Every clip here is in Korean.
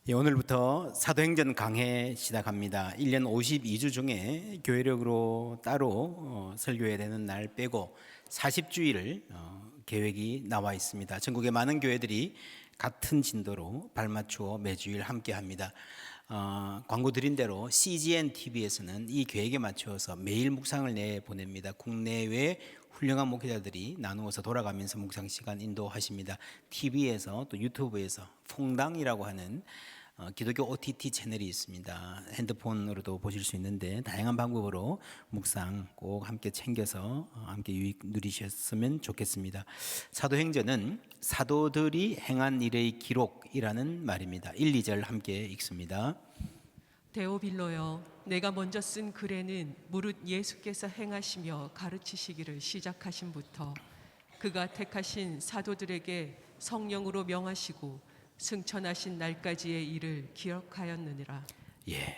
예, 오늘부터 사도행전 강해 시작합니다. 1년 52주 중에 교회력으로 따로 설교해야 되는 날 빼고 40주일을 계획이 나와 있습니다. 전국의 많은 교회들이 같은 진도로 발맞추어 매주일 함께 합니다. 광고 드린 대로 CGN TV에서는 이 계획에 맞추어서 매일 묵상을 내보냅니다. 국내외 훌륭한 목회자들이 나누어서 돌아가면서 묵상 시간 인도하십니다. TV에서 또 유튜브에서 퐁당이라고 하는 기독교 OTT 채널이 있습니다. 핸드폰으로도 보실 수 있는데 다양한 방법으로 묵상 꼭 함께 챙겨서 함께 유익 누리셨으면 좋겠습니다. 사도행전은 사도들이 행한 일의 기록이라는 말입니다. 1, 2절 함께 읽습니다. 데오빌로여, 내가 먼저 쓴 글에는 무릇 예수께서 행하시며 가르치시기를 시작하심부터 그가 택하신 사도들에게 성령으로 명하시고 승천하신 날까지의 일을 기억하였느니라. 예,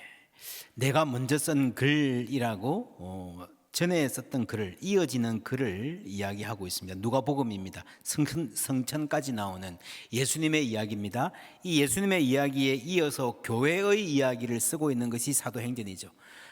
내가 먼저 쓴 글이라고 전에 썼던 글을 이어지는 글을 이야기하고 있습니다. 누가복음입니다. 성천까지 나오는 예수님의 이야기입니다. 이 예수님의 이야기에 이어서 교회의 이야기를 쓰고 있는 것이 사도행전이죠.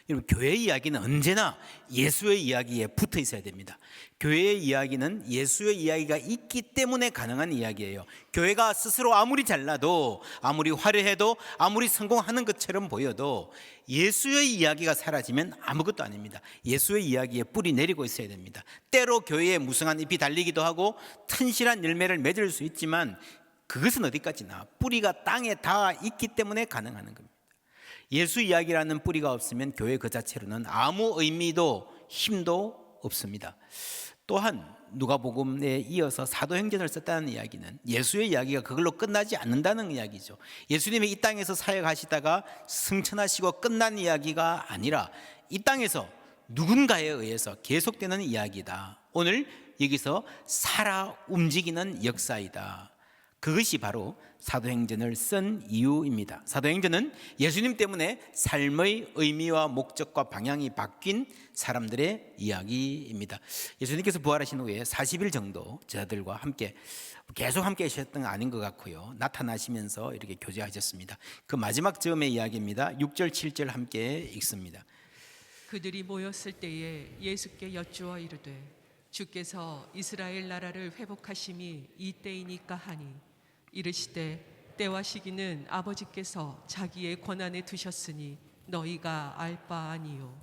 여러분, 교회의 이야기는 언제나 예수의 이야기에 붙어 있어야 됩니다. 교회의 이야기는 예수의 이야기가 있기 때문에 가능한 이야기예요. 교회가 스스로 아무리 잘나도, 아무리 화려해도, 아무리 성공하는 것처럼 보여도 예수의 이야기가 사라지면 아무것도 아닙니다. 예수의 이야기에 뿌리 내리고 있어야 됩니다. 때로 교회에 무성한 잎이 달리기도 하고 튼실한 열매를 맺을 수 있지만 그것은 어디까지나 뿌리가 땅에 닿아 있기 때문에 가능한 겁니다. 예수 이야기라는 뿌리가 없으면 교회 그 자체로는 아무 의미도 힘도 없습니다. 또한 누가복음에 이어서 사도행전을 썼다는 이야기는 예수의 이야기가 그걸로 끝나지 않는다는 이야기죠. 예수님이 이 땅에서 사역하시다가 승천하시고 끝난 이야기가 아니라 이 땅에서 누군가에 의해서 계속되는 이야기다. 오늘 여기서 살아 움직이는 역사이다. 그것이 바로 사도행전을 쓴 이유입니다. 사도행전은 예수님 때문에 삶의 의미와 목적과 방향이 바뀐 사람들의 이야기입니다. 예수님께서 부활하신 후에 40일 정도 제자들과 함께 계속 함께 하셨던 건 아닌 것 같고요. 나타나시면서 이렇게 교제하셨습니다. 그 마지막 즈음의 이야기입니다. 6절 7절 함께 읽습니다. 그들이 모였을 때에 예수께 여쭈어 이르되 주께서 이스라엘 나라를 회복하심이 이때이니까 하니 이르시되 때와 시기는 아버지께서 자기의 권한에 두셨으니 너희가 알 바 아니요.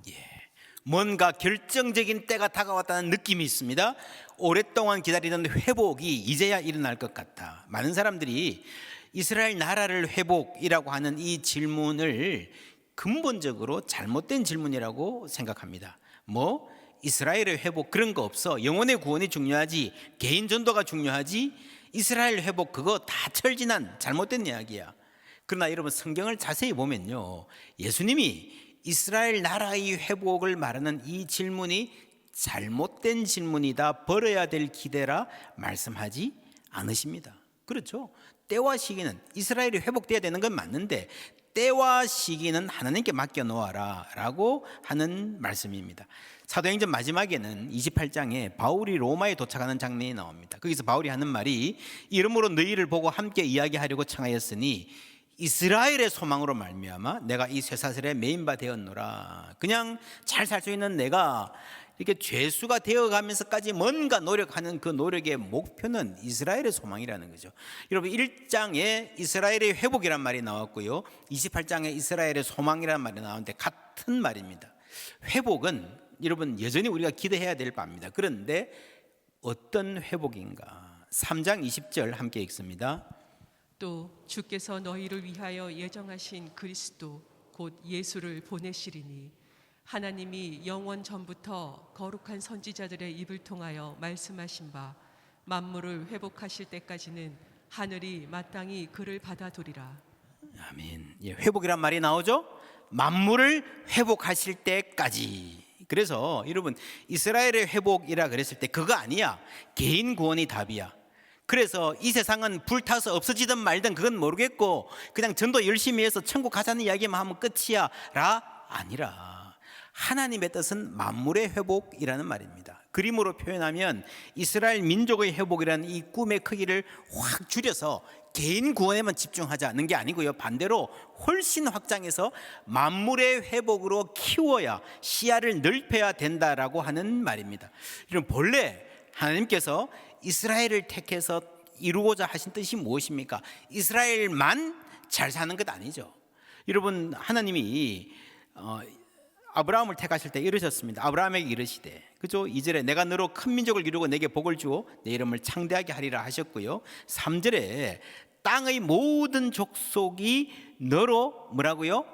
뭔가 결정적인 때가 다가왔다는 느낌이 있습니다. 오랫동안 기다리던 회복이 이제야 일어날 것 같다. 많은 사람들이 이스라엘 나라를 회복이라고 하는 이 질문을 근본적으로 잘못된 질문이라고 생각합니다. 이스라엘의 회복 그런 거 없어. 영혼의 구원이 중요하지, 개인 전도가 중요하지, 이스라엘 회복 그거 다 철진한 잘못된 이야기야. 그러나 여러분, 성경을 자세히 보면요, 예수님이 이스라엘 나라의 회복을 말하는 이 질문이 잘못된 질문이다, 버려야 될 기대라 말씀하지 않으십니다. 그렇죠? 때와 시기는 이스라엘이 회복돼야 되는 건 맞는데 때와 시기는 하나님께 맡겨놓아라 라고 하는 말씀입니다. 사도행전 마지막에는 28장에 바울이 로마에 도착하는 장면이 나옵니다. 거기서 바울이 하는 말이 이러므로 너희를 보고 함께 이야기하려고 청하였으니 이스라엘의 소망으로 말미암아 내가 이 쇠사슬에 매인 바 되었노라. 그냥 잘 살 수 있는 내가 이렇게 죄수가 되어가면서까지 뭔가 노력하는 그 노력의 목표는 이스라엘의 소망이라는 거죠. 여러분, 1장에 이스라엘의 회복이란 말이 나왔고요, 28장에 이스라엘의 소망이라는 말이 나오는데 같은 말입니다. 회복은 여러분 여전히 우리가 기대해야 될 바입니다. 그런데 어떤 회복인가? 3장 20절 함께 읽습니다. 또 주께서 너희를 위하여 예정하신 그리스도 곧 예수를 보내시리니 하나님이 영원 전부터 거룩한 선지자들의 입을 통하여 말씀하신 바 만물을 회복하실 때까지는 하늘이 마땅히 그를 받아두리라. 아멘. 회복이란 말이 나오죠. 만물을 회복하실 때까지. 그래서 여러분, 이스라엘의 회복이라 그랬을 때 그거 아니야. 개인 구원이 답이야. 그래서 이 세상은 불타서 없어지든 말든 그건 모르겠고 그냥 전도 열심히 해서 천국 가자는 이야기만 하면 끝이야 라 아니라 하나님의 뜻은 만물의 회복이라는 말입니다. 그림으로 표현하면 이스라엘 민족의 회복이라는 이 꿈의 크기를 확 줄여서 개인 구원에만 집중하자는 게 아니고요, 반대로 훨씬 확장해서 만물의 회복으로 키워야 시야를 넓혀야 된다라고 하는 말입니다. 이런 본래 하나님께서 이스라엘을 택해서 이루고자 하신 뜻이 무엇입니까? 이스라엘만 잘 사는 것 아니죠. 여러분, 하나님이 아브라함을 택하실 때 이르셨습니다. 아브라함에게 이르시되, 그죠? 2절에 내가 너로 큰 민족을 이루고 내게 복을 주어 내 이름을 창대하게 하리라 하셨고요. 3절에 땅의 모든 족속이 너로 뭐라고요?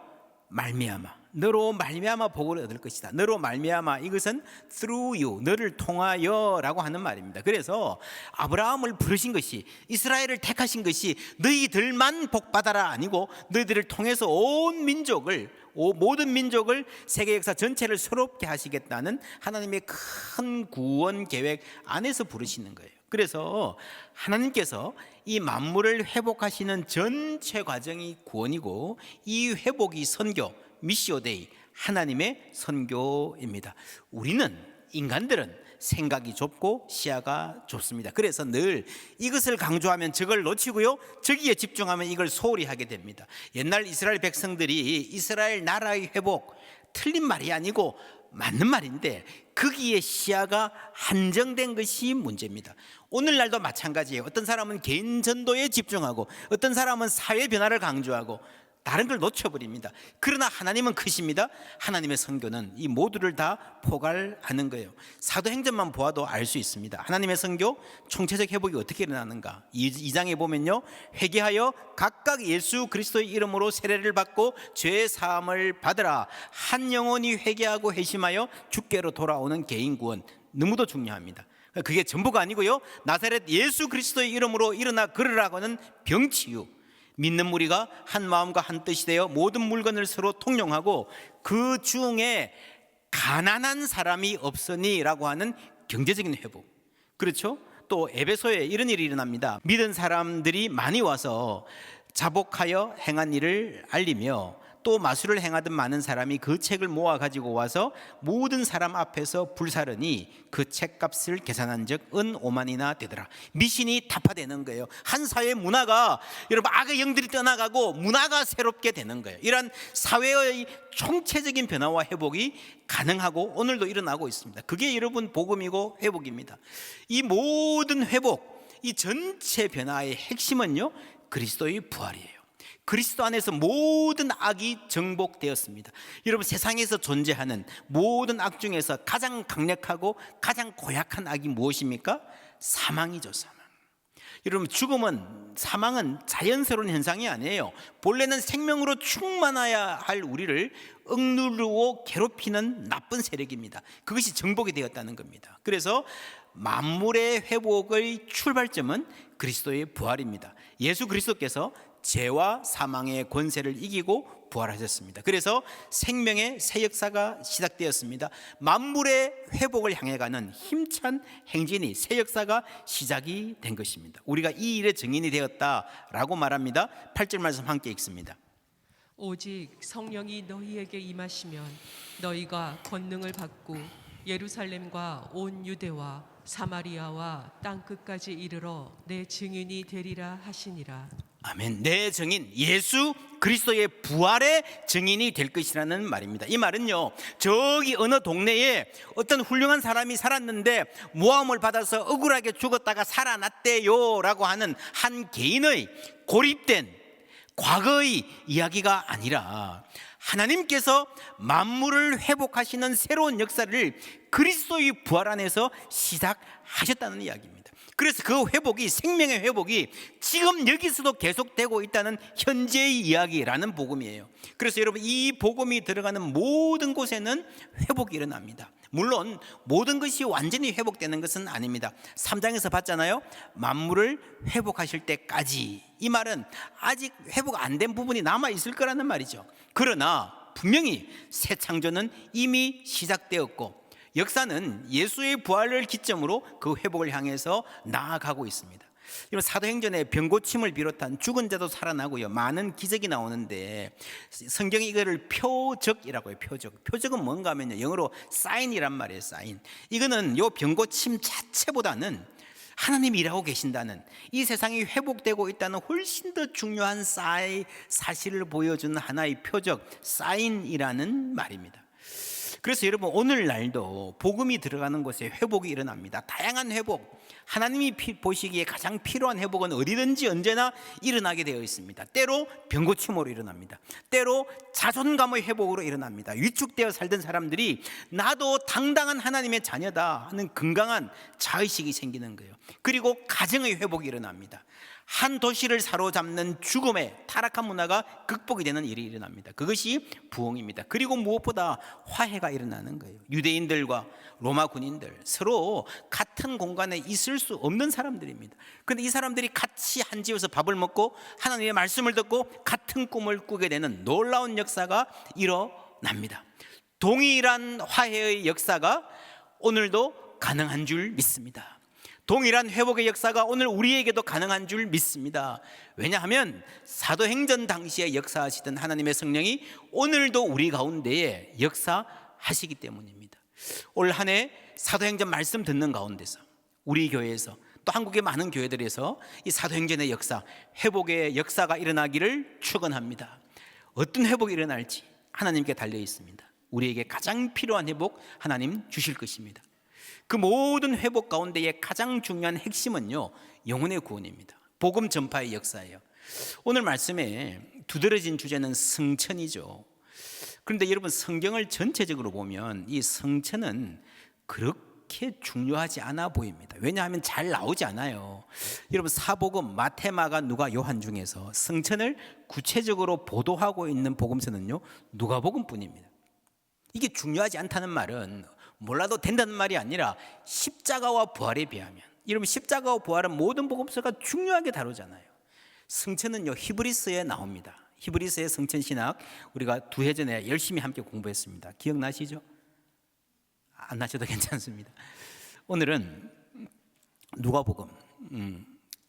말미암아, 너로 말미암아 복을 얻을 것이다. 너로 말미암아, 이것은 through you, 너를 통하여라고 하는 말입니다. 그래서 아브라함을 부르신 것이, 이스라엘을 택하신 것이 너희들만 복받아라 아니고 너희들을 통해서 온 민족을, 모든 민족을, 세계 역사 전체를 새롭게 하시겠다는 하나님의 큰 구원 계획 안에서 부르시는 거예요. 그래서 하나님께서 이 만물을 회복하시는 전체 과정이 구원이고, 이 회복이 선교, 미시오데이, 하나님의 선교입니다. 우리는, 인간들은 생각이 좁고 시야가 좁습니다. 그래서 늘 이것을 강조하면 저걸 놓치고요, 저기에 집중하면 이걸 소홀히 하게 됩니다. 옛날 이스라엘 백성들이 이스라엘 나라의 회복, 틀린 말이 아니고 맞는 말인데 거기에 시야가 한정된 것이 문제입니다. 오늘날도 마찬가지예요. 어떤 사람은 개인 전도에 집중하고 어떤 사람은 사회 변화를 강조하고 다른 걸 놓쳐버립니다. 그러나 하나님은 크십니다. 하나님의 선교는 이 모두를 다 포괄하는 거예요. 사도행전만 보아도 알 수 있습니다. 하나님의 선교, 총체적 회복이 어떻게 일어나는가. 2장에 보면요, 회개하여 각각 예수 그리스도의 이름으로 세례를 받고 죄 사함을 받으라. 한 영혼이 회개하고 회심하여 주께로 돌아오는 개인 구원, 너무도 중요합니다. 그게 전부가 아니고요, 나사렛 예수 그리스도의 이름으로 일어나 걸으라고는 병치유, 믿는 무리가 한 마음과 한 뜻이 되어 모든 물건을 서로 통용하고 그 중에 가난한 사람이 없으니라고 하는 경제적인 회복. 그렇죠? 또 에베소에 이런 일이 일어납니다. 믿은 사람들이 많이 와서 자복하여 행한 일을 알리며, 또 마술을 행하던 많은 사람이 그 책을 모아 가지고 와서 모든 사람 앞에서 불사르니 그 책값을 계산한 적 은 5만이나 되더라. 미신이 타파되는 거예요. 한 사회의 문화가, 여러분, 악의 영들이 떠나가고 문화가 새롭게 되는 거예요. 이런 사회의 총체적인 변화와 회복이 가능하고 오늘도 일어나고 있습니다. 그게 여러분 복음이고 회복입니다. 이 모든 회복, 이 전체 변화의 핵심은요, 그리스도의 부활이에요. 그리스도 안에서 모든 악이 정복되었습니다. 여러분, 세상에서 존재하는 모든 악 중에서 가장 강력하고 가장 고약한 악이 무엇입니까? 사망이죠, 사망. 여러분, 죽음은, 사망은 자연스러운 현상이 아니에요. 본래는 생명으로 충만해야 할 우리를 억누르고 괴롭히는 나쁜 세력입니다. 그것이 정복이 되었다는 겁니다. 그래서 만물의 회복의 출발점은 그리스도의 부활입니다. 예수 그리스도께서 죄와 사망의 권세를 이기고 부활하셨습니다. 그래서 생명의 새 역사가 시작되었습니다. 만물의 회복을 향해 가는 힘찬 행진이, 새 역사가 시작이 된 것입니다. 우리가 이 일의 증인이 되었다라고 말합니다. 8절 말씀 함께 읽습니다. 오직 성령이 너희에게 임하시면 너희가 권능을 받고 예루살렘과 온 유대와 사마리아와 땅 끝까지 이르러 내 증인이 되리라 하시니라. 아멘. 내 증인, 예수 그리스도의 부활의 증인이 될 것이라는 말입니다. 이 말은요, 저기 어느 동네에 어떤 훌륭한 사람이 살았는데 모함을 받아서 억울하게 죽었다가 살아났대요 라고 하는 한 개인의 고립된 과거의 이야기가 아니라 하나님께서 만물을 회복하시는 새로운 역사를 그리스도의 부활 안에서 시작하셨다는 이야기입니다. 그래서 그 회복이, 생명의 회복이 지금 여기서도 계속되고 있다는 현재의 이야기라는 복음이에요. 그래서 여러분, 이 복음이 들어가는 모든 곳에는 회복이 일어납니다. 물론 모든 것이 완전히 회복되는 것은 아닙니다. 3장에서 봤잖아요. 만물을 회복하실 때까지. 이 말은 아직 회복 안 된 부분이 남아 있을 거라는 말이죠. 그러나 분명히 새 창조는 이미 시작되었고 역사는 예수의 부활을 기점으로 그 회복을 향해서 나아가고 있습니다. 이런 사도행전에 병고침을 비롯한 죽은 자도 살아나고요, 많은 기적이 나오는데 성경이 이거를 표적이라고 해요. 표적은 뭔가 하면요, 영어로 사인이란 말이에요. 사인. 이거는 요 병고침 자체보다는 하나님이 일하고 계신다는, 이 세상이 회복되고 있다는 훨씬 더 중요한 사실을 보여주는 하나의 표적, 사인이라는 말입니다. 그래서 여러분, 오늘날도 복음이 들어가는 곳에 회복이 일어납니다. 다양한 회복, 하나님이 보시기에 가장 필요한 회복은 어디든지 언제나 일어나게 되어 있습니다. 때로 병고침으로 일어납니다. 때로 자존감의 회복으로 일어납니다. 위축되어 살던 사람들이 나도 당당한 하나님의 자녀다 하는 건강한 자의식이 생기는 거예요. 그리고 가정의 회복이 일어납니다. 한 도시를 사로잡는 죽음의 타락한 문화가 극복이 되는 일이 일어납니다. 그것이 부흥입니다. 그리고 무엇보다 화해가 일어나는 거예요. 유대인들과 로마 군인들, 서로 같은 공간에 있을 수 없는 사람들입니다. 그런데 이 사람들이 같이 한 집에서 밥을 먹고 하나님의 말씀을 듣고 같은 꿈을 꾸게 되는 놀라운 역사가 일어납니다. 동일한 화해의 역사가 오늘도 가능한 줄 믿습니다. 동일한 회복의 역사가 오늘 우리에게도 가능한 줄 믿습니다. 왜냐하면 사도행전 당시에 역사하시던 하나님의 성령이 오늘도 우리 가운데에 역사하시기 때문입니다. 올 한 해 사도행전 말씀 듣는 가운데서 우리 교회에서 또 한국의 많은 교회들에서 이 사도행전의 역사, 회복의 역사가 일어나기를 축원합니다. 어떤 회복이 일어날지 하나님께 달려 있습니다. 우리에게 가장 필요한 회복 하나님 주실 것입니다. 그 모든 회복 가운데의 가장 중요한 핵심은요, 영혼의 구원입니다. 복음 전파의 역사예요. 오늘 말씀에 두드러진 주제는 성천이죠. 그런데 여러분, 성경을 전체적으로 보면 이 성천은 그렇게 중요하지 않아 보입니다. 왜냐하면 잘 나오지 않아요. 여러분, 사복음 마태, 마가, 누가, 요한 중에서 성천을 구체적으로 보도하고 있는 복음서는요, 누가복음뿐입니다. 이게 중요하지 않다는 말은 몰라도 된다는 말이 아니라 십자가와 부활에 비하면, 여러분, 십자가와 부활은 모든 복음서가 중요하게 다루잖아요. 성천은요, 히브리서에 나옵니다. 히브리서의 성천신학 우리가 2해 전에 열심히 함께 공부했습니다. 기억나시죠? 안 나셔도 괜찮습니다. 오늘은 누가복음,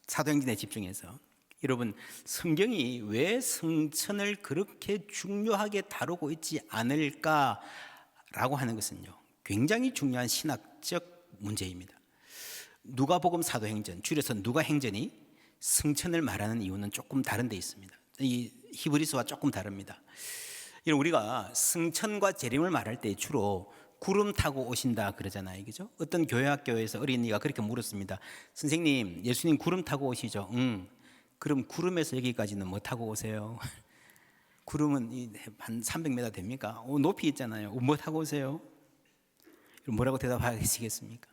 사도행전에 집중해서 여러분, 성경이 왜 성천을 그렇게 중요하게 다루고 있지 않을까라고 하는 것은요, 굉장히 중요한 신학적 문제입니다. 누가복음, 사도행전, 줄여서 누가행전이 성천을 말하는 이유는 조금 다른 데 있습니다. 이 히브리서와 조금 다릅니다. 우리가 성천과 재림을 말할 때 주로 구름 타고 오신다 그러잖아요, 그죠? 어떤 교회학교에서 어린이가 그렇게 물었습니다. 선생님, 예수님 구름 타고 오시죠? 응. 그럼 구름에서 여기까지는 뭐 타고 오세요? 구름은 한 300m 됩니까? 높이 있잖아요. 뭐 타고 오세요? 뭐라고 대답하시겠습니까?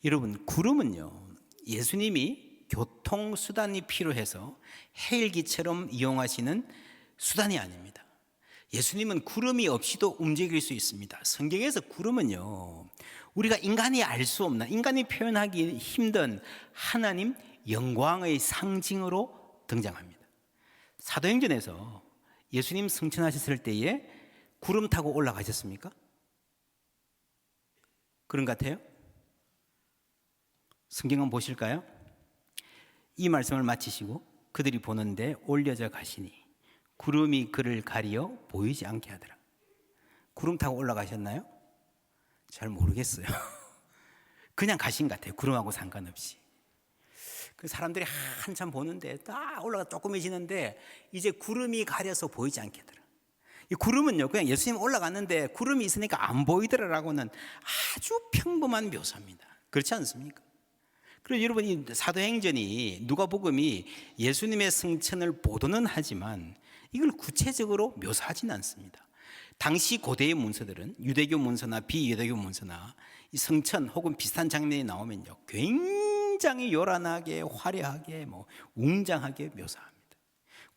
여러분, 구름은요, 예수님이 교통수단이 필요해서 헬기처럼 이용하시는 수단이 아닙니다. 예수님은 구름이 없이도 움직일 수 있습니다. 성경에서 구름은요, 우리가 인간이 알 수 없는, 인간이 표현하기 힘든 하나님 영광의 상징으로 등장합니다. 사도행전에서 예수님 승천하셨을 때에 구름 타고 올라가셨습니까? 그런 것 같아요? 성경 한번 보실까요? 이 말씀을 마치시고 그들이 보는데 올려져 가시니 구름이 그를 가리어 보이지 않게 하더라. 구름 타고 올라가셨나요? 잘 모르겠어요. 그냥 가신 것 같아요. 구름하고 상관없이. 그 사람들이 한참 보는데 딱 올라가 조그매지는데 이제 구름이 가려서 보이지 않게 하더라. 이 구름은요, 그냥 예수님 올라갔는데 구름이 있으니까 안 보이더라라고는 아주 평범한 묘사입니다. 그렇지 않습니까? 그리고 여러분, 이 사도행전이, 누가복음이 예수님의 승천을 보도는 하지만 이걸 구체적으로 묘사하지는 않습니다. 당시 고대의 문서들은 유대교 문서나 비유대교 문서나 이 성천 혹은 비슷한 장면이 나오면요, 굉장히 요란하게 화려하게 웅장하게 묘사합니다.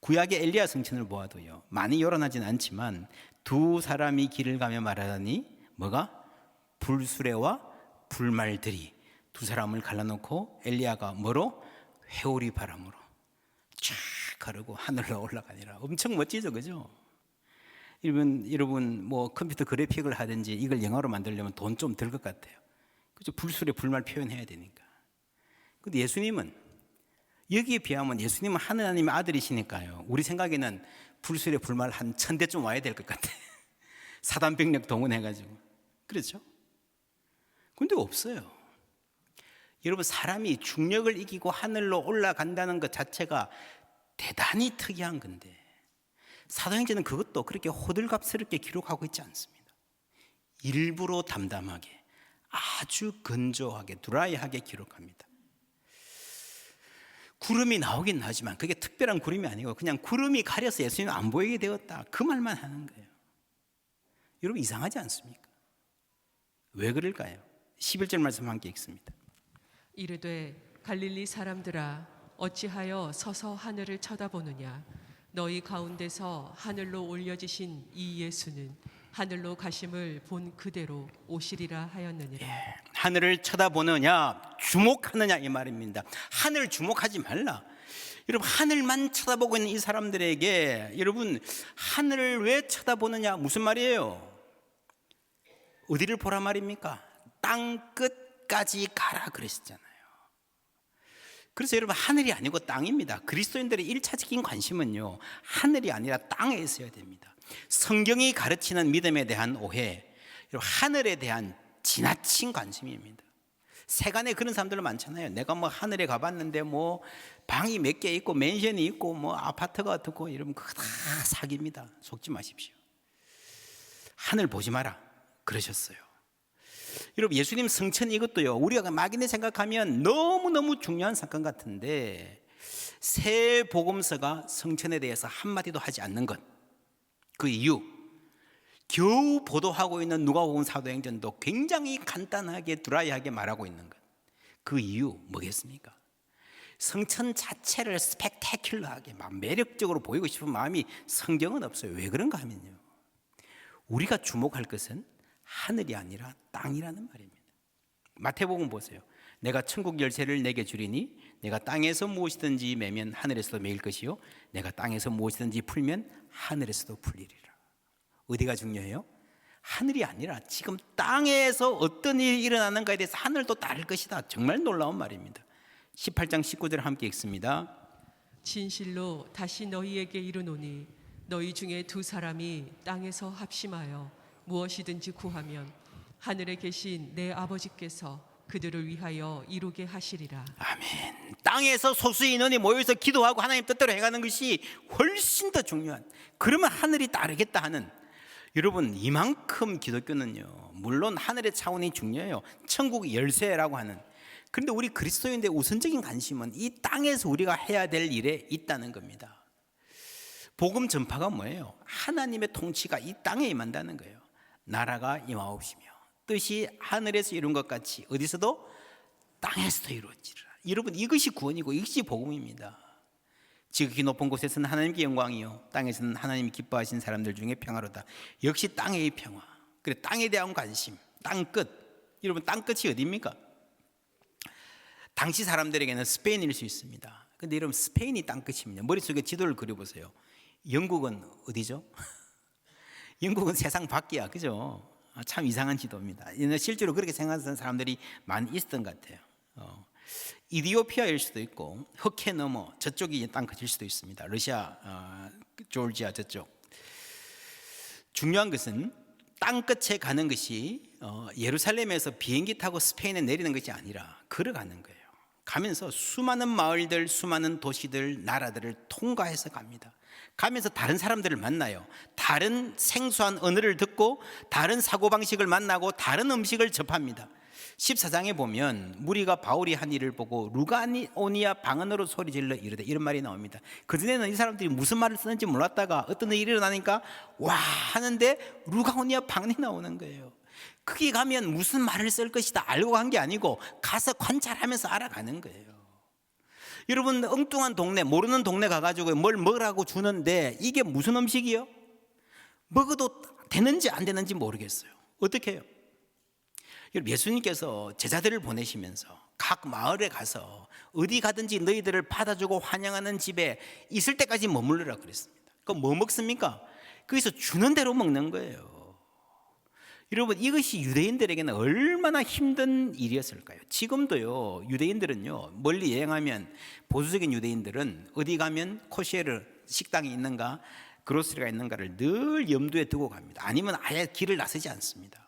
구약의 엘리야 성천을 보아도요, 많이 요란하지는 않지만 두 사람이 길을 가며 말하더니 뭐가? 불수레와 불말들이 두 사람을 갈라놓고 엘리야가 뭐로? 회오리 바람으로 쫙 가르고 하늘로 올라가니라. 엄청 멋지죠, 그죠? 여러분 뭐 컴퓨터 그래픽을 하든지 이걸 영화로 만들려면 돈 좀 들 것 같아요. 그죠? 불수레 불말 표현해야 되니까. 근데 예수님은 여기에 비하면 예수님은 하나님의 아들이시니까요. 우리 생각에는 불술에 불말 한 1000대쯤 와야 될 것 같아. 사단병력 동원해가지고. 그렇죠? 근데 없어요. 여러분, 사람이 중력을 이기고 하늘로 올라간다는 것 자체가 대단히 특이한 건데 사도행전은 그것도 그렇게 호들갑스럽게 기록하고 있지 않습니다. 일부러 담담하게, 아주 건조하게, 드라이하게 기록합니다. 구름이 나오긴 나지만 그게 특별한 구름이 아니고 그냥 구름이 가려서 예수님이 안 보이게 되었다, 그 말만 하는 거예요. 여러분, 이상하지 않습니까? 왜 그럴까요? 11절 말씀 함께 읽습니다. 이르되 갈릴리 사람들아 어찌하여 서서 하늘을 쳐다보느냐 너희 가운데서 하늘로 올려지신 이 예수는 하늘로 가심을 본 그대로 오시리라 하였느니라. 하늘을 쳐다보느냐, 주목하느냐, 이 말입니다. 하늘 주목하지 말라. 여러분, 하늘만 쳐다보고 있는 이 사람들에게 여러분, 하늘을 왜 쳐다보느냐, 무슨 말이에요? 어디를 보라 말입니까? 땅 끝까지 가라 그랬잖아요. 그래서 여러분, 하늘이 아니고 땅입니다. 그리스도인들의 1차적인 관심은요, 하늘이 아니라 땅에 있어야 됩니다. 성경이 가르치는 믿음에 대한 오해, 여러분, 하늘에 대한 지나친 관심입니다. 세간에 그런 사람들 많잖아요. 내가 뭐 하늘에 가봤는데 뭐 방이 몇 개 있고 맨션이 있고 뭐 아파트가 어떻고 이러면 그거 다 사기입니다. 속지 마십시오. 하늘 보지 마라 그러셨어요. 여러분, 예수님 성천 이것도요, 우리가 막연히 생각하면 너무너무 중요한 사건 같은데 새 복음서가 성천에 대해서 한마디도 하지 않는 것, 그 이유, 겨우 보도하고 있는 누가복음 사도행전도 굉장히 간단하게 드라이하게 말하고 있는 것, 그 이유 뭐겠습니까? 성천 자체를 스펙타큘러하게 막 매력적으로 보이고 싶은 마음이 성경은 없어요. 왜 그런가 하면요, 우리가 주목할 것은 하늘이 아니라 땅이라는 말입니다. 마태복음 보세요. 내가 천국 열쇠를 내게 주리니 내가 땅에서 무엇이든지 매면 하늘에서도 매일 것이요 내가 땅에서 무엇이든지 풀면 하늘에서도 풀리리라. 어디가 중요해요? 하늘이 아니라 지금 땅에서 어떤 일이 일어나는가에 대해서 하늘도 따를 것이다. 정말 놀라운 말입니다. 18장 19절 함께 읽습니다. 진실로 다시 너희에게 이르노니 너희 중에 두 사람이 땅에서 합심하여 무엇이든지 구하면 하늘에 계신 내 아버지께서 그들을 위하여 이루게 하시리라. 아멘. 땅에서 소수의 인원이 모여서 기도하고 하나님 뜻대로 해가는 것이 훨씬 더 중요한, 그러면 하늘이 따르겠다 하는, 여러분, 이만큼 기독교는요, 물론 하늘의 차원이 중요해요. 천국 열쇠라고 하는. 그런데 우리 그리스도인들의 우선적인 관심은 이 땅에서 우리가 해야 될 일에 있다는 겁니다. 복음 전파가 뭐예요? 하나님의 통치가 이 땅에 임한다는 거예요. 나라가 임하옵시며 뜻이 하늘에서 이룬 것 같이 어디서도 땅에서도 이루어지리라. 여러분, 이것이 구원이고 이것이 복음입니다. 지극히 높은 곳에서는 하나님께 영광이요 땅에서는 하나님이 기뻐하신 사람들 중에 평화로다. 역시 땅의 평화, 그래, 땅에 대한 관심, 땅끝. 여러분, 땅끝이 어디입니까? 당시 사람들에게는 스페인일 수 있습니다. 근데 여러분, 스페인이 땅끝입니다. 머릿속에 지도를 그려보세요. 영국은 어디죠? 영국은 세상 밖이야, 그죠? 참 이상한 지도입니다. 실제로 그렇게 생각하는 사람들이 많이 있었던 것 같아요. 이디오피아일 수도 있고 흑해 넘어 저쪽이 땅끝일 수도 있습니다. 러시아, 조지아 저쪽. 중요한 것은 땅끝에 가는 것이 예루살렘에서 비행기 타고 스페인에 내리는 것이 아니라 걸어가는 거예요. 가면서 수많은 마을들, 수많은 도시들, 나라들을 통과해서 갑니다. 가면서 다른 사람들을 만나요. 다른 생소한 언어를 듣고 다른 사고방식을 만나고 다른 음식을 접합니다. 14장에 보면 무리가 바울이 한 일을 보고 루가오니아 방언으로 소리질러 이르되, 이런 말이 나옵니다. 그전에는 이 사람들이 무슨 말을 쓰는지 몰랐다가 어떤 일이 일어나니까 와 하는데 루가오니아 방언이 나오는 거예요. 거기 가면 무슨 말을 쓸 것이다 알고 간 게 아니고 가서 관찰하면서 알아가는 거예요. 여러분, 엉뚱한 동네, 모르는 동네 가가지고 뭘 먹으라고 주는데 이게 무슨 음식이요? 먹어도 되는지 안 되는지 모르겠어요. 어떻게 해요? 여러분, 예수님께서 제자들을 보내시면서 각 마을에 가서 어디 가든지 너희들을 받아주고 환영하는 집에 있을 때까지 머무르라 그랬습니다. 그럼 뭐 먹습니까? 거기서 주는 대로 먹는 거예요. 여러분, 이것이 유대인들에게는 얼마나 힘든 일이었을까요? 지금도요, 유대인들은요, 멀리 여행하면, 보수적인 유대인들은 어디 가면 코시에르 식당이 있는가, 그로스리가 있는가를 늘 염두에 두고 갑니다. 아니면 아예 길을 나서지 않습니다.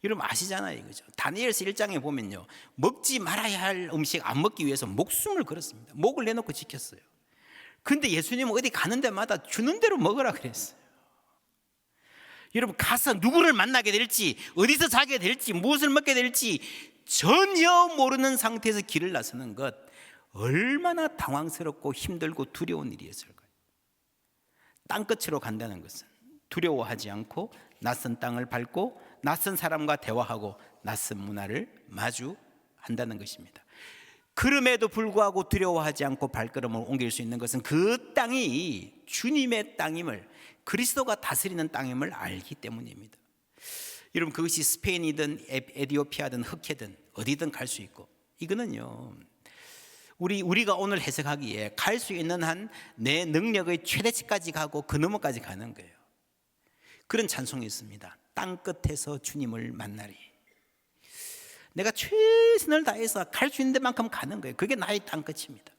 여러분 아시잖아요, 그죠? 다니엘서 1장에 보면요, 먹지 말아야 할 음식 안 먹기 위해서 목숨을 걸었습니다. 목을 내놓고 지켰어요. 근데 예수님은 어디 가는 데마다 주는 대로 먹으라 그랬어요. 여러분, 가서 누구를 만나게 될지, 어디서 자게 될지, 무엇을 먹게 될지 전혀 모르는 상태에서 길을 나서는 것, 얼마나 당황스럽고 힘들고 두려운 일이었을까요? 땅끝으로 간다는 것은 두려워하지 않고 낯선 땅을 밟고 낯선 사람과 대화하고 낯선 문화를 마주한다는 것입니다. 그럼에도 불구하고 두려워하지 않고 발걸음을 옮길 수 있는 것은 그 땅이 주님의 땅임을, 그리스도가 다스리는 땅임을 알기 때문입니다. 여러분, 그것이 스페인이든 에티오피아든 흑해든 어디든 갈 수 있고, 이거는요, 우리가 오늘 해석하기에 갈 수 있는 한 내 능력의 최대치까지 가고 그 너머까지 가는 거예요. 그런 찬송이 있습니다. 땅 끝에서 주님을 만나리. 내가 최선을 다해서 갈 수 있는 데만큼 가는 거예요. 그게 나의 땅 끝입니다.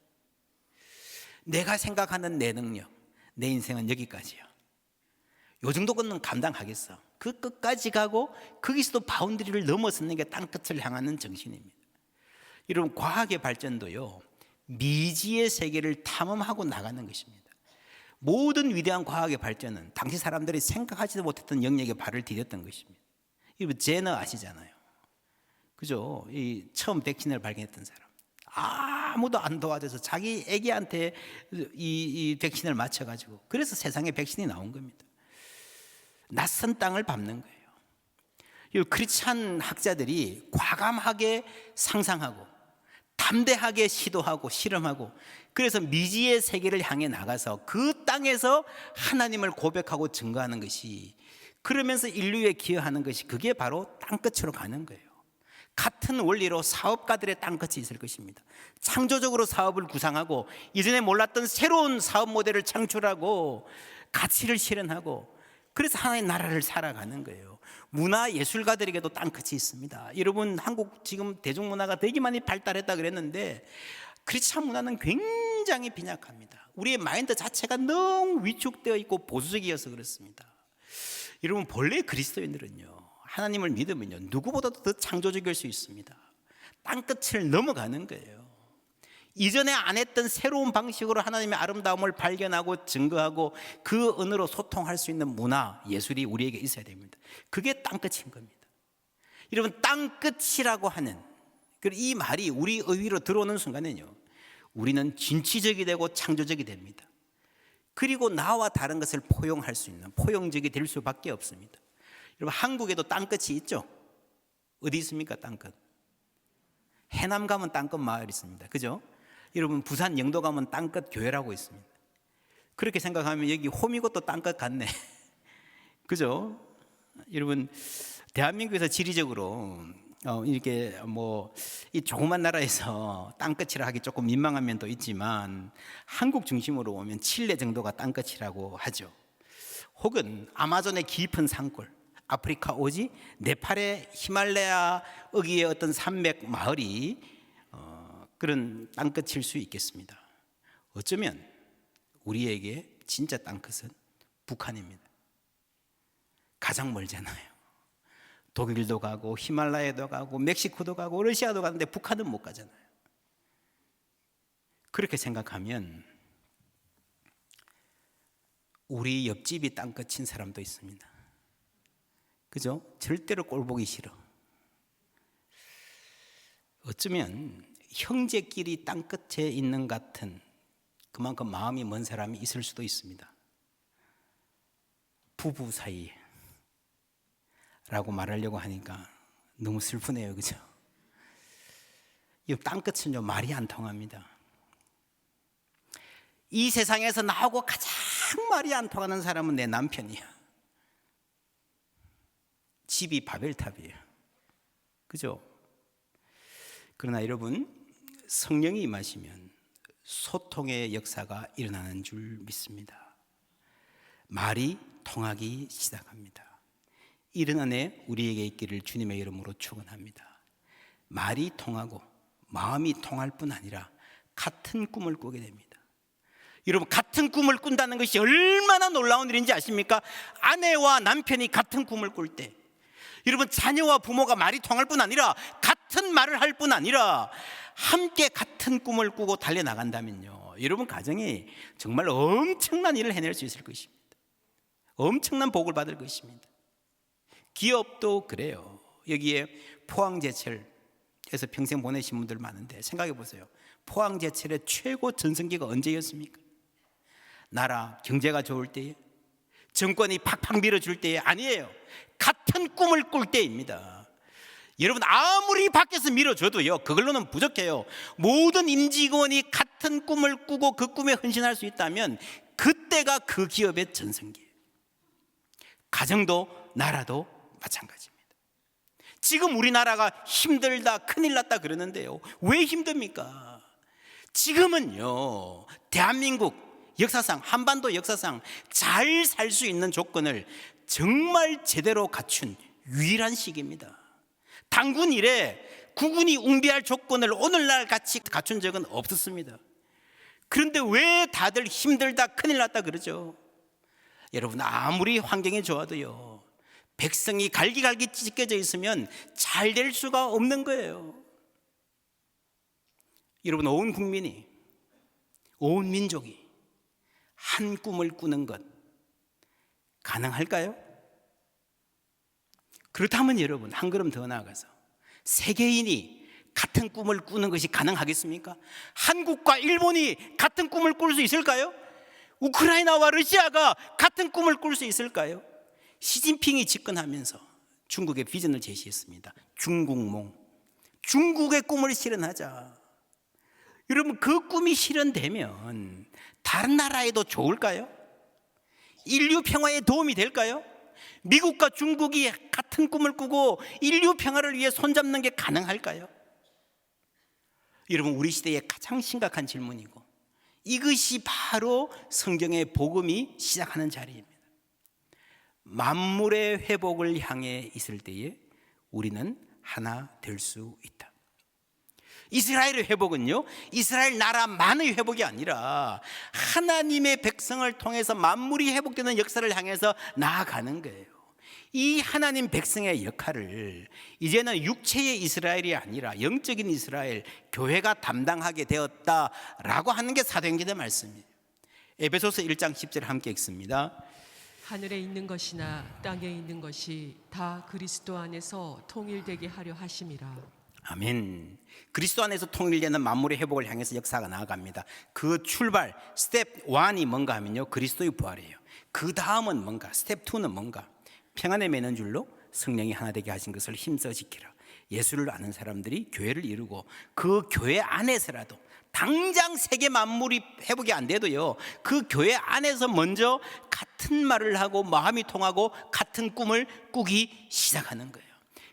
내가 생각하는 내 능력, 내 인생은 여기까지야. 요 정도는 감당하겠어. 그 끝까지 가고 거기서도 바운드리를 넘어서는 게 땅 끝을 향하는 정신입니다. 여러분, 과학의 발전도요, 미지의 세계를 탐험하고 나가는 것입니다. 모든 위대한 과학의 발전은 당시 사람들이 생각하지도 못했던 영역에 발을 디뎠던 것입니다. 여러분, 제너 아시잖아요, 그죠? 이 처음 백신을 발견했던 사람, 아무도 안 도와줘서 자기 애기한테 이 백신을 맞춰가지고, 그래서 세상에 백신이 나온 겁니다. 낯선 땅을 밟는 거예요. 이 크리스찬 학자들이 과감하게 상상하고 담대하게 시도하고 실험하고, 그래서 미지의 세계를 향해 나가서 그 땅에서 하나님을 고백하고 증거하는 것이, 그러면서 인류에 기여하는 것이, 그게 바로 땅끝으로 가는 거예요. 같은 원리로 사업가들의 땅끝이 있을 것입니다. 창조적으로 사업을 구상하고 이전에 몰랐던 새로운 사업 모델을 창출하고 가치를 실현하고, 그래서 하나님의 나라를 살아가는 거예요. 문화 예술가들에게도 땅끝이 있습니다. 여러분, 한국 지금 대중문화가 되게 많이 발달했다 그랬는데 크리스찬 문화는 굉장히 빈약합니다. 우리의 마인드 자체가 너무 위축되어 있고 보수적이어서 그렇습니다. 여러분, 본래 그리스도인들은요, 하나님을 믿으면요, 누구보다도 더 창조적일 수 있습니다. 땅끝을 넘어가는 거예요. 이전에 안 했던 새로운 방식으로 하나님의 아름다움을 발견하고 증거하고 그 언어로 소통할 수 있는 문화, 예술이 우리에게 있어야 됩니다. 그게 땅끝인 겁니다. 여러분, 땅끝이라고 하는 이 말이 우리 의위로 들어오는 순간에는요, 우리는 진취적이 되고 창조적이 됩니다. 그리고 나와 다른 것을 포용할 수 있는 포용적이 될 수밖에 없습니다. 여러분, 한국에도 땅끝이 있죠? 어디 있습니까? 땅끝. 해남 가면 땅끝 마을 있습니다. 그죠? 여러분, 부산 영도 가면 땅끝 교회라고 있습니다. 그렇게 생각하면 여기 호미곶도 땅끝 같네. 그죠? 여러분, 대한민국에서 지리적으로 이렇게 이 조그만 나라에서 땅끝이라 하기 조금 민망한 면도 있지만, 한국 중심으로 오면 칠레 정도가 땅끝이라고 하죠. 혹은 아마존의 깊은 산골, 아프리카 오지, 네팔의 히말라야 어귀의 어떤 산맥 마을이 그런 땅끝일 수 있겠습니다. 어쩌면 우리에게 진짜 땅끝은 북한입니다. 가장 멀잖아요. 독일도 가고 히말라야도 가고 멕시코도 가고 러시아도 가는데 북한은 못 가잖아요. 그렇게 생각하면 우리 옆집이 땅끝인 사람도 있습니다. 그죠? 절대로 꼴 보기 싫어. 어쩌면 형제끼리 땅끝에 있는 같은, 그만큼 마음이 먼 사람이 있을 수도 있습니다. 부부 사이에 라고 말하려고 하니까 너무 슬프네요. 그죠? 이 땅끝은요, 말이 안 통합니다. 이 세상에서 나하고 가장 말이 안 통하는 사람은 내 남편이야. 집이 바벨탑이에요. 그죠? 그러나 여러분, 성령이 임하시면 소통의 역사가 일어나는 줄 믿습니다. 말이 통하기 시작합니다. 이런 은혜 우리에게 있기를 주님의 이름으로 축원합니다. 말이 통하고 마음이 통할 뿐 아니라 같은 꿈을 꾸게 됩니다. 여러분, 같은 꿈을 꾼다는 것이 얼마나 놀라운 일인지 아십니까? 아내와 남편이 같은 꿈을 꿀 때, 여러분, 자녀와 부모가 말이 통할 뿐 아니라 같은 말을 할 뿐 아니라 함께 같은 꿈을 꾸고 달려나간다면요, 여러분 가정이 정말 엄청난 일을 해낼 수 있을 것입니다. 엄청난 복을 받을 것입니다. 기업도 그래요. 여기에 포항제철에서 평생 보내신 분들 많은데 생각해 보세요. 포항제철의 최고 전성기가 언제였습니까? 나라 경제가 좋을 때에, 정권이 팍팍 밀어줄 때에 아니에요. 같은 꿈을 꿀 때입니다. 여러분, 아무리 밖에서 밀어줘도요, 그걸로는 부족해요. 모든 임직원이 같은 꿈을 꾸고 그 꿈에 헌신할 수 있다면 그때가 그 기업의 전성기예요. 가정도 나라도 마찬가지입니다. 지금 우리나라가 힘들다, 큰일 났다 그러는데요, 왜 힘듭니까? 지금은요, 대한민국 역사상, 한반도 역사상 잘 살 수 있는 조건을 정말 제대로 갖춘 유일한 시기입니다. 당군 이래 국군이 웅비할 조건을 오늘날 같이 갖춘 적은 없었습니다. 그런데 왜 다들 힘들다, 큰일 났다 그러죠? 여러분, 아무리 환경이 좋아도요, 백성이 갈기갈기 찢겨져 있으면 잘 될 수가 없는 거예요. 여러분, 온 국민이, 온 민족이 한 꿈을 꾸는 것 가능할까요? 그렇다면 여러분, 한 걸음 더 나아가서 세계인이 같은 꿈을 꾸는 것이 가능하겠습니까? 한국과 일본이 같은 꿈을 꿀 수 있을까요? 우크라이나와 러시아가 같은 꿈을 꿀 수 있을까요? 시진핑이 집권하면서 중국의 비전을 제시했습니다. 중국몽, 중국의 꿈을 실현하자. 여러분, 그 꿈이 실현되면 다른 나라에도 좋을까요? 인류 평화에 도움이 될까요? 미국과 중국이 같은 꿈을 꾸고 인류 평화를 위해 손잡는 게 가능할까요? 여러분, 우리 시대의 가장 심각한 질문이고, 이것이 바로 성경의 복음이 시작하는 자리입니다. 만물의 회복을 향해 있을 때에 우리는 하나 될 수 있다. 이스라엘의 회복은요, 이스라엘 나라만의 회복이 아니라 하나님의 백성을 통해서 만물이 회복되는 역사를 향해서 나아가는 거예요. 이 하나님 백성의 역할을 이제는 육체의 이스라엘이 아니라 영적인 이스라엘, 교회가 담당하게 되었다라고 하는 게 사도행전의 말씀이에요. 에베소서 1장 10절 함께 읽습니다. 하늘에 있는 것이나 땅에 있는 것이 다 그리스도 안에서 통일되게 하려 하심이라. 아멘. 그리스도 안에서 통일되는 만물의 회복을 향해서 역사가 나아갑니다. 그 출발 스텝 1이 뭔가 하면요, 그리스도의 부활이에요. 그 다음은 뭔가, 스텝 2는 뭔가, 평안에 매는 줄로 성령이 하나 되게 하신 것을 힘써 지키라. 예수를 아는 사람들이 교회를 이루고 그 교회 안에서라도, 당장 세계 만물이 회복이 안 돼도요, 그 교회 안에서 먼저 같은 말을 하고 마음이 통하고 같은 꿈을 꾸기 시작하는 거예요.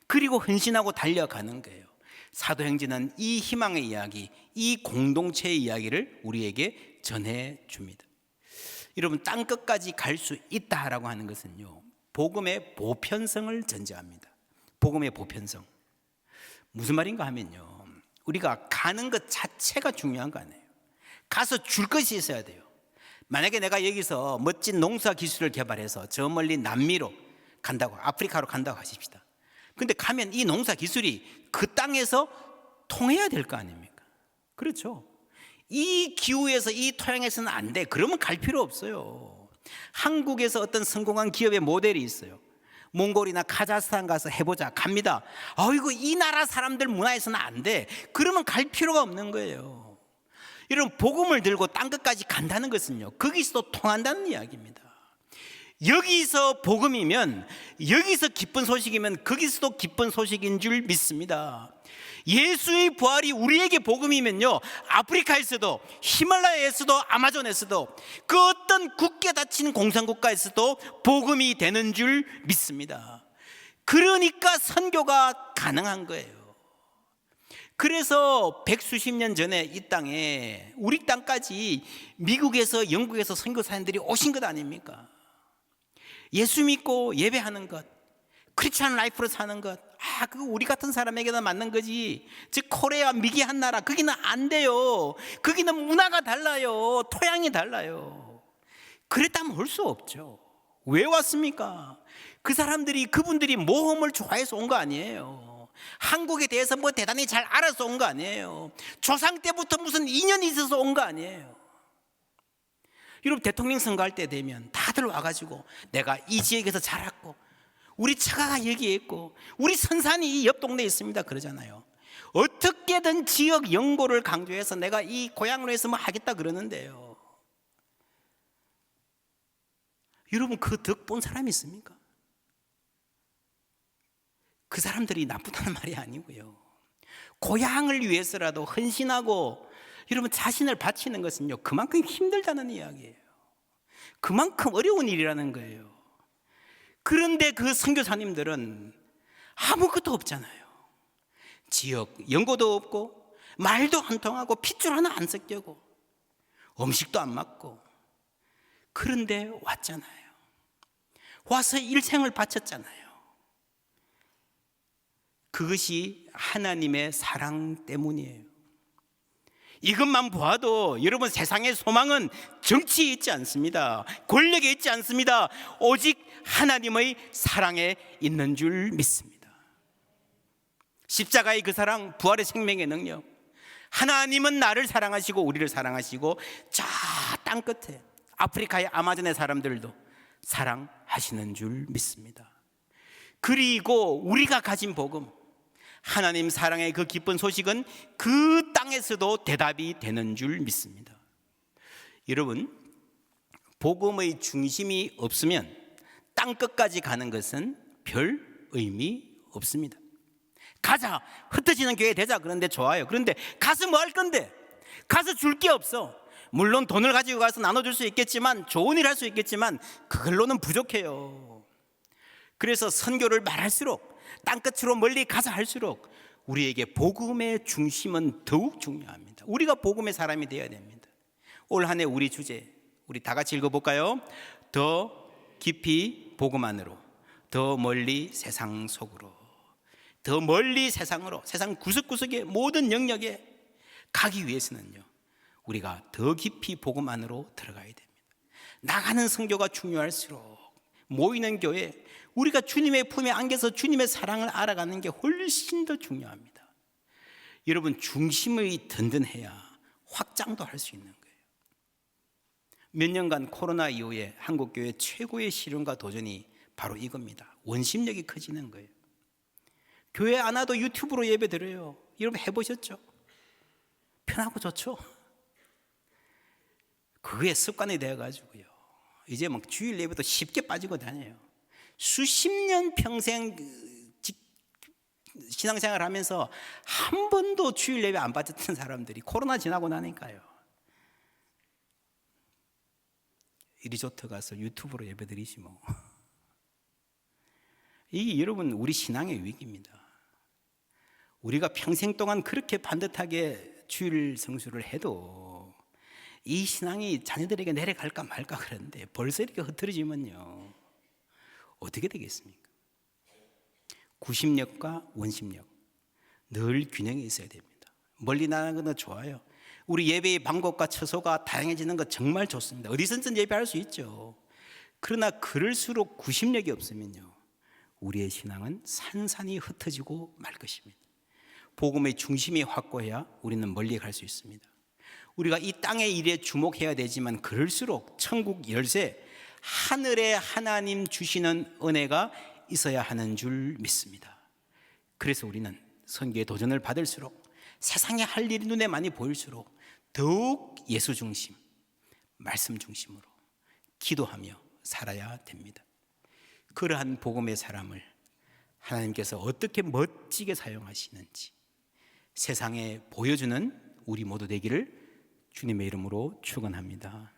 그리고 헌신하고 달려가는 거예요. 사도행전은 이 희망의 이야기, 이 공동체의 이야기를 우리에게 전해줍니다. 여러분, 땅끝까지 갈 수 있다라고 하는 것은요, 복음의 보편성을 전제합니다. 복음의 보편성. 무슨 말인가 하면요, 우리가 가는 것 자체가 중요한 거 아니에요. 가서 줄 것이 있어야 돼요. 만약에 내가 여기서 멋진 농사 기술을 개발해서 저 멀리 남미로 간다고, 아프리카로 간다고 하십시다. 근데 가면 이 농사 기술이 그 땅에서 통해야 될 거 아닙니까? 그렇죠. 이 기후에서, 이 토양에서는 안 돼. 그러면 갈 필요 없어요. 한국에서 어떤 성공한 기업의 모델이 있어요. 몽골이나 카자흐스탄 가서 해보자. 갑니다. 아이고, 이 나라 사람들 문화에서는 안 돼. 그러면 갈 필요가 없는 거예요. 여러분, 복음을 들고 땅 끝까지 간다는 것은요, 거기서도 통한다는 이야기입니다. 여기서 복음이면, 여기서 기쁜 소식이면 거기서도 기쁜 소식인 줄 믿습니다. 예수의 부활이 우리에게 복음이면요, 아프리카에서도, 히말라야에서도, 아마존에서도, 그 어떤 굳게 닫힌 공산국가에서도 복음이 되는 줄 믿습니다. 그러니까 선교가 가능한 거예요. 그래서 백수십 년 전에 이 땅에, 우리 땅까지 미국에서, 영국에서 선교사님들이 오신 것 아닙니까? 예수 믿고 예배하는 것, 크리스천 라이프로 사는 것, 그거 우리 같은 사람에게나 맞는 거지. 즉 코리아, 미개한 나라, 거기는 안 돼요. 거기는 문화가 달라요. 토양이 달라요. 그랬다면 올 수 없죠. 왜 왔습니까? 그분들이 모험을 좋아해서 온 거 아니에요. 한국에 대해서 뭐 대단히 잘 알아서 온 거 아니에요. 조상 때부터 무슨 인연이 있어서 온 거 아니에요. 여러분, 대통령 선거할 때 되면 다들 와가지고 내가 이 지역에서 자랐고 우리 처가가 여기에 있고 우리 선산이 이 옆 동네에 있습니다 그러잖아요. 어떻게든 지역 연고를 강조해서 내가 이 고향으로 해서 뭐 하겠다 그러는데요. 여러분, 그 덕 본 사람이 있습니까? 그 사람들이 나쁘다는 말이 아니고요. 고향을 위해서라도 헌신하고 여러분 자신을 바치는 것은요, 그만큼 힘들다는 이야기예요. 그만큼 어려운 일이라는 거예요. 그런데 그 선교사님들은 아무것도 없잖아요. 지역 연고도 없고 말도 안 통하고 핏줄 하나 안 섞이고 음식도 안 맞고, 그런데 왔잖아요. 와서 일생을 바쳤잖아요. 그것이 하나님의 사랑 때문이에요. 이것만 보아도 여러분, 세상의 소망은 정치에 있지 않습니다. 권력에 있지 않습니다. 오직 하나님의 사랑에 있는 줄 믿습니다. 십자가의 그 사랑, 부활의 생명의 능력, 하나님은 나를 사랑하시고 우리를 사랑하시고 저 땅 끝에 아프리카의 아마존의 사람들도 사랑하시는 줄 믿습니다. 그리고 우리가 가진 복음, 하나님 사랑의 그 기쁜 소식은 그 땅에서도 대답이 되는 줄 믿습니다. 여러분, 복음의 중심이 없으면 땅 끝까지 가는 것은 별 의미 없습니다. 가자, 흩어지는 교회 되자, 그런데 좋아요. 그런데 가서 뭐 할 건데? 가서 줄 게 없어. 물론 돈을 가지고 가서 나눠줄 수 있겠지만, 좋은 일 할 수 있겠지만 그걸로는 부족해요. 그래서 선교를 말할수록, 땅끝으로 멀리 가자 할수록 우리에게 복음의 중심은 더욱 중요합니다. 우리가 복음의 사람이 되어야 됩니다. 올 한 해 우리 주제, 우리 다 같이 읽어볼까요? 더 깊이 복음 안으로, 더 멀리 세상 속으로. 더 멀리 세상으로, 세상 구석구석의 모든 영역에 가기 위해서는요, 우리가 더 깊이 복음 안으로 들어가야 됩니다. 나가는 선교가 중요할수록 모이는 교회, 우리가 주님의 품에 안겨서 주님의 사랑을 알아가는 게 훨씬 더 중요합니다. 여러분, 중심이 든든해야 확장도 할 수 있는 거예요. 몇 년간 코로나 이후에 한국교회 최고의 시련과 도전이 바로 이겁니다. 원심력이 커지는 거예요. 교회 안 와도 유튜브로 예배 드려요. 여러분 해보셨죠? 편하고 좋죠? 그게 습관이 되어가지고요, 이제 막 주일 예배도 쉽게 빠지고 다녀요. 수십 년 평생 신앙생활 하면서 한 번도 주일 예배 안 빠졌던 사람들이 코로나 지나고 나니까요, 리조트 가서 유튜브로 예배 드리지 뭐. 이게 여러분, 우리 신앙의 위기입니다. 우리가 평생 동안 그렇게 반듯하게 주일 성수를 해도 이 신앙이 자녀들에게 내려갈까 말까 그러는데 벌써 이렇게 흐트러지면요, 어떻게 되겠습니까? 구심력과 원심력 늘 균형이 있어야 됩니다. 멀리 나가는 건 좋아요. 우리 예배의 방법과 처소가 다양해지는 것 정말 좋습니다. 어디선든 예배할 수 있죠. 그러나 그럴수록 구심력이 없으면요, 우리의 신앙은 산산이 흩어지고 말 것입니다. 복음의 중심이 확고해야 우리는 멀리 갈 수 있습니다. 우리가 이 땅의 일에 주목해야 되지만 그럴수록 천국 열쇠, 하늘에 하나님 주시는 은혜가 있어야 하는 줄 믿습니다. 그래서 우리는 선교의 도전을 받을수록, 세상에 할 일이 눈에 많이 보일수록 더욱 예수 중심, 말씀 중심으로 기도하며 살아야 됩니다. 그러한 복음의 사람을 하나님께서 어떻게 멋지게 사용하시는지 세상에 보여주는 우리 모두 되기를 주님의 이름으로 축원합니다.